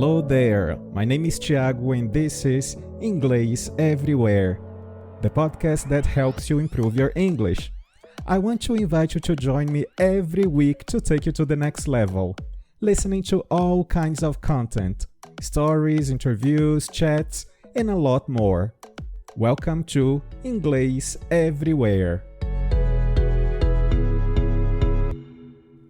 Hello there, my name is Thiago and this is Inglês Everywhere, the podcast that helps you improve your English. I want to invite you to join me every week to take you to the next level, listening to all kinds of content, stories, interviews, chats, and a lot more. Welcome to Inglês Everywhere.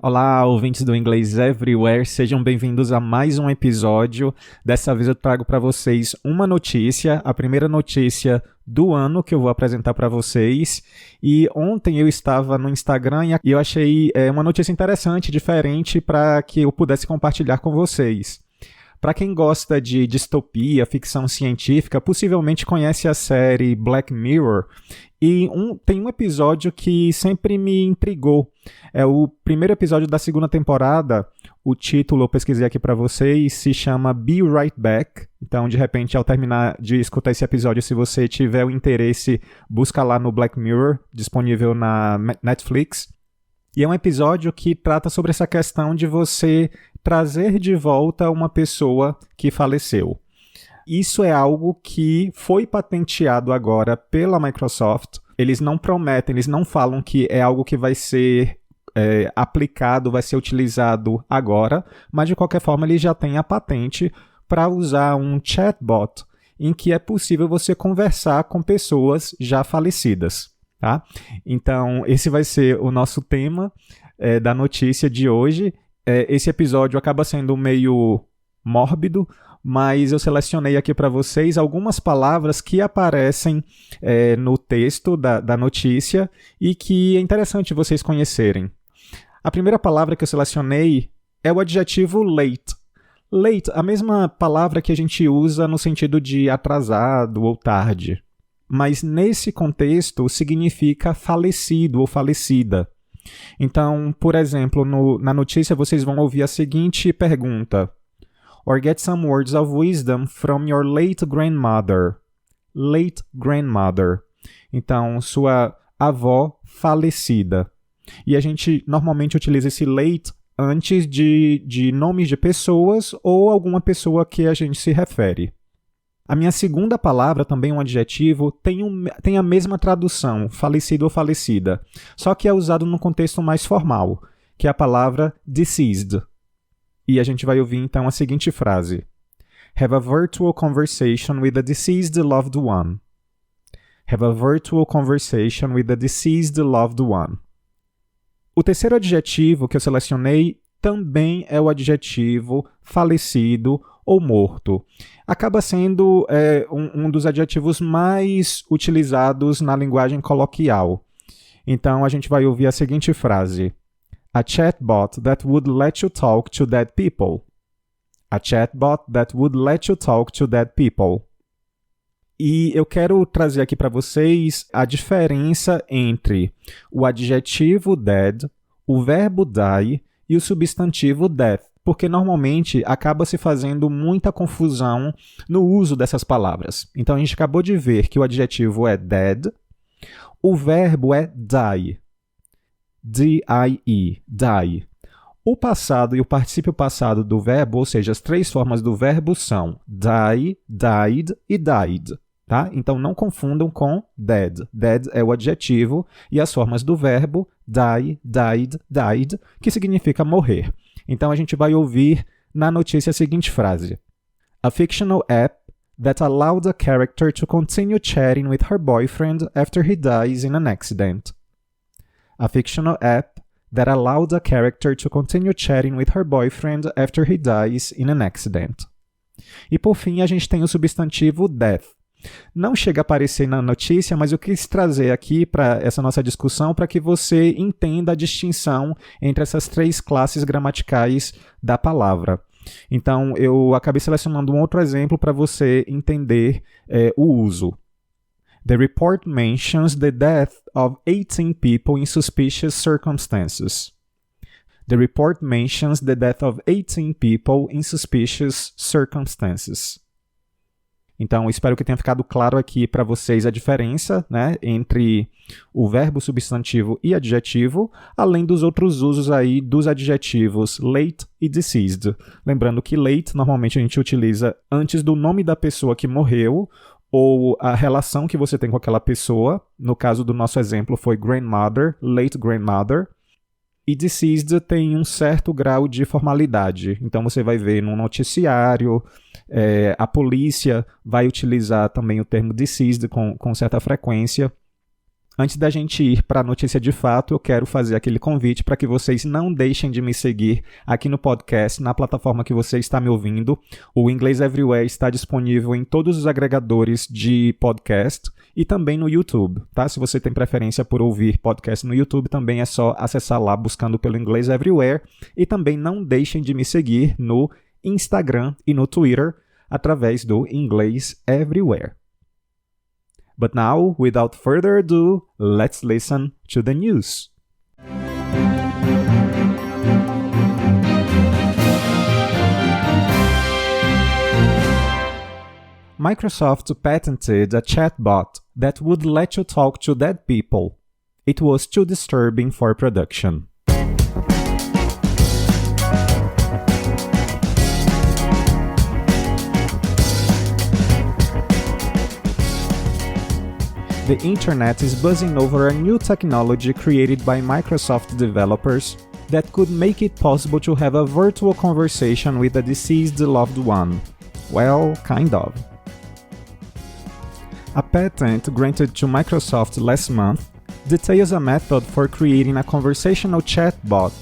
Olá, ouvintes do Inglês Everywhere, sejam bem-vindos a mais um episódio. Dessa vez eu trago para vocês uma notícia, a primeira notícia do ano que eu vou apresentar para vocês. E ontem eu estava no Instagram e eu achei uma notícia interessante, diferente, para que eu pudesse compartilhar com vocês. Para quem gosta de distopia, ficção científica, possivelmente conhece a série Black Mirror. E tem um episódio que sempre me intrigou. É o primeiro episódio da segunda temporada. O título, eu pesquisei aqui para vocês, se chama Be Right Back. Então, de repente, ao terminar de escutar esse episódio, se você tiver o interesse, busca lá no Black Mirror, disponível na Netflix. E é um episódio que trata sobre essa questão de você trazer de volta uma pessoa que faleceu. Isso é algo que foi patenteado agora pela Microsoft. Eles não prometem, eles não falam que é algo que vai ser aplicado, vai ser utilizado agora, mas de qualquer forma eles já têm a patente para usar um chatbot em que é possível você conversar com pessoas já falecidas. Tá? Então, esse vai ser o nosso tema da notícia de hoje. Esse episódio acaba sendo meio mórbido, mas eu selecionei aqui para vocês algumas palavras que aparecem no texto da notícia e que é interessante vocês conhecerem. A primeira palavra que eu selecionei é o adjetivo late. Late, a mesma palavra que a gente usa no sentido de atrasado ou tarde. Mas nesse contexto significa falecido ou falecida. Então, por exemplo, na notícia vocês vão ouvir a seguinte pergunta: Or get some words of wisdom from your late grandmother. Late grandmother. Então, sua avó falecida. E a gente normalmente utiliza esse late antes de nomes de pessoas ou alguma pessoa que a gente se refere. A minha segunda palavra, também um adjetivo, tem a mesma tradução, falecido ou falecida, só que é usado num contexto mais formal, que é a palavra deceased. E a gente vai ouvir então a seguinte frase: Have a virtual conversation with a deceased loved one. Have a virtual conversation with a deceased loved one. O terceiro adjetivo que eu selecionei também é o adjetivo falecido ou morto. Acaba sendo um dos adjetivos mais utilizados na linguagem coloquial. Então, a gente vai ouvir a seguinte frase: A chatbot that would let you talk to dead people. A chatbot that would let you talk to dead people. E eu quero trazer aqui para vocês a diferença entre o adjetivo dead, o verbo die e o substantivo death, porque normalmente acaba se fazendo muita confusão no uso dessas palavras. Então a gente acabou de ver que o adjetivo é dead, o verbo é die, D-I-E, die. O passado e o particípio passado do verbo, ou seja, as três formas do verbo são die, died e died. Tá? Então não confundam com dead. Dead é o adjetivo e as formas do verbo die, died, died, que significa morrer. Então a gente vai ouvir na notícia a seguinte frase: A fictional app that allowed a character to continue chatting with her boyfriend after he dies in an accident. A fictional app that allowed a character to continue chatting with her boyfriend after he dies in an accident. E por fim a gente tem o substantivo death. Não chega a aparecer na notícia, mas eu quis trazer aqui para essa nossa discussão para que você entenda a distinção entre essas três classes gramaticais da palavra. Então, eu acabei selecionando um outro exemplo para você entender o uso. The report mentions the death of 18 people in suspicious circumstances. The report mentions the death of 18 people in suspicious circumstances. Então, espero que tenha ficado claro aqui para vocês a diferença, né, entre o verbo substantivo e adjetivo, além dos outros usos aí dos adjetivos late e deceased. Lembrando que late normalmente a gente utiliza antes do nome da pessoa que morreu ou a relação que você tem com aquela pessoa. No caso do nosso exemplo foi grandmother, late grandmother. E deceased tem um certo grau de formalidade. Então você vai ver no noticiário, a polícia vai utilizar também o termo deceased com certa frequência. Antes da gente ir para a notícia de fato, eu quero fazer aquele convite para que vocês não deixem de me seguir aqui no podcast, na plataforma que você está me ouvindo. O Inglês Everywhere está disponível em todos os agregadores de podcast e também no YouTube, tá? Se você tem preferência por ouvir podcast no YouTube, também é só acessar lá buscando pelo Inglês Everywhere. E também não deixem de me seguir no Instagram e no Twitter através do Inglês Everywhere. But now, without further ado, let's listen to the news. Microsoft patented a chatbot that would let you talk to dead people. It was too disturbing for production. The internet is buzzing over a new technology created by Microsoft developers that could make it possible to have a virtual conversation with a deceased loved one. Well, kind of. A patent granted to Microsoft last month details a method for creating a conversational chatbot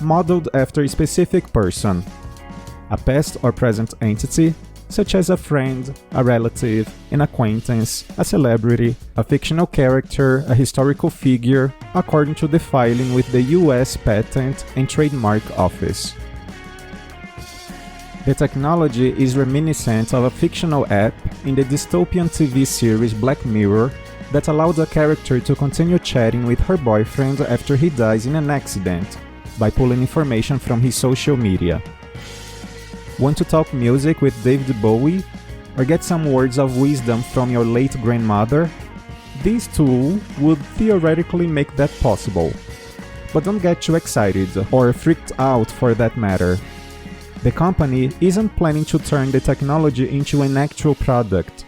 modeled after a specific person, a past or present entity, such as a friend, a relative, an acquaintance, a celebrity, a fictional character, a historical figure, according to the filing with the US Patent and Trademark Office. The technology is reminiscent of a fictional app in the dystopian TV series Black Mirror that allowed a character to continue chatting with her boyfriend after he dies in an accident by pulling information from his social media. Want to talk music with David Bowie? Or get some words of wisdom from your late grandmother? This tool would theoretically make that possible. But don't get too excited, or freaked out for that matter. The company isn't planning to turn the technology into an actual product.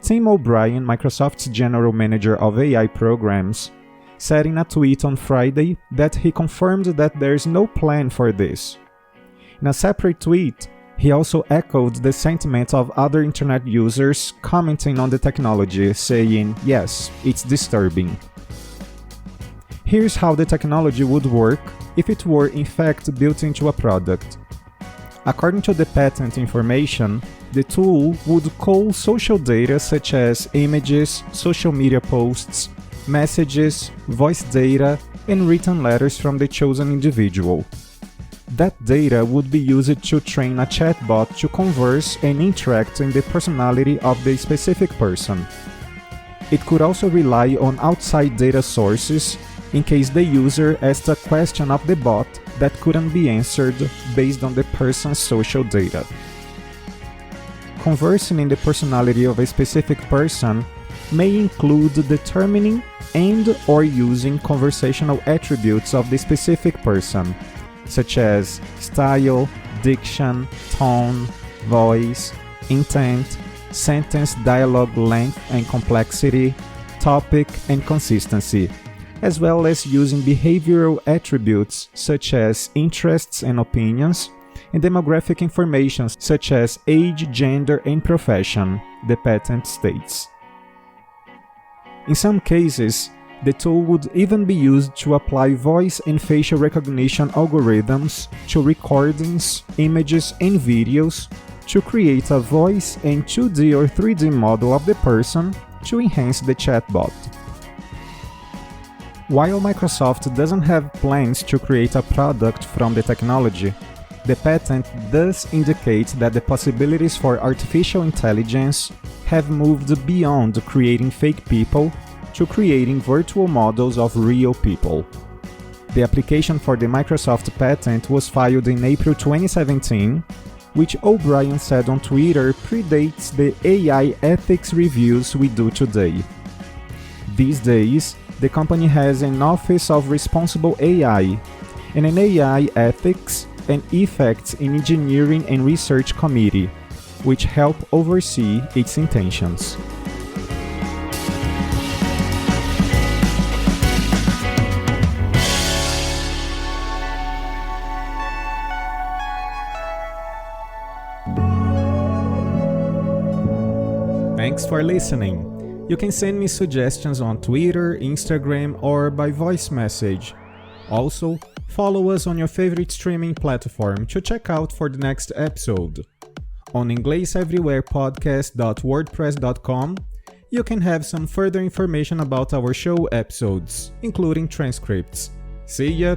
Tim O'Brien, Microsoft's general manager of AI programs, said in a tweet on Friday that he confirmed that there's no plan for this. In a separate tweet, he also echoed the sentiment of other internet users commenting on the technology, saying, "Yes, it's disturbing." Here's how the technology would work if it were in fact built into a product. According to the patent information, the tool would cull social data such as images, social media posts, messages, voice data, and written letters from the chosen individual. That data would be used to train a chatbot to converse and interact in the personality of the specific person. It could also rely on outside data sources in case the user asked a question of the bot that couldn't be answered based on the person's social data. Conversing in the personality of a specific person may include determining and/or using conversational attributes of the specific person, such as style, diction, tone, voice, intent, sentence dialogue length and complexity, topic and consistency, as well as using behavioral attributes such as interests and opinions, and demographic information such as age, gender, and profession, the patent states. In some cases, the tool would even be used to apply voice and facial recognition algorithms to recordings, images, and videos to create a voice and 2D or 3D model of the person to enhance the chatbot. While Microsoft doesn't have plans to create a product from the technology, the patent does indicate that the possibilities for artificial intelligence have moved beyond creating fake people to creating virtual models of real people. The application for the Microsoft patent was filed in April 2017, which O'Brien said on Twitter predates the AI ethics reviews we do today. These days, the company has an Office of Responsible AI and an AI Ethics and Effects in Engineering and Research Committee, which help oversee its intentions. Thanks for listening. You can send me suggestions on Twitter, Instagram, or by voice message. Also, follow us on your favorite streaming platform to check out for the next episode. On ingleseverywherepodcast.wordpress.com, you can have some further information about our show episodes, including transcripts. See ya!